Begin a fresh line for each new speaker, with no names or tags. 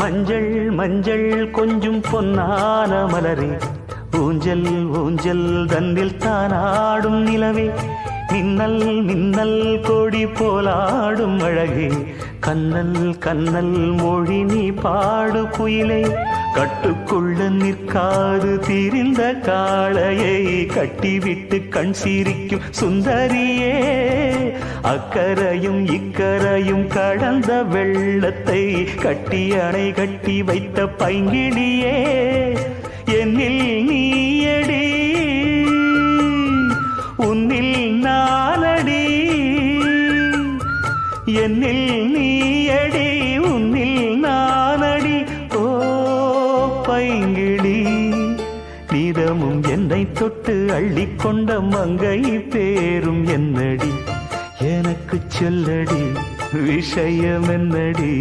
மஞ்சள் மஞ்சள் கொஞ்சம் பொன்னான மலரே, ஊஞ்சல் ஊஞ்சல் தன்னில் தானாடும் நிலவே, மின்னல் மின்னல் கொடி போலாடும் அழகே, கண்ணல் கண்ணல் மொழி நீ பாடு குயிலே, கட்டுக்குள்ள நிற்காது திரிந்த காளையை கட்டிவிட்டு கண் சிரிக்கும் சுந்தரியே, அக்கரையும் இக்கரையும் கடந்த வெள்ளத்தை கட்டி அணை கட்டி வைத்த பைங்கிளியே, என்னில் நீயடி உன்னில் நானடி, என்னில் நீயடி உன்னில் நானடி. ஓ பைங்கிளி, நீதமும் என்னை தொட்டு அள்ளிக்கொண்ட மங்கை பேரும் என்னடி, எனக்கு சொல்லடி விஷயம் என்னடி.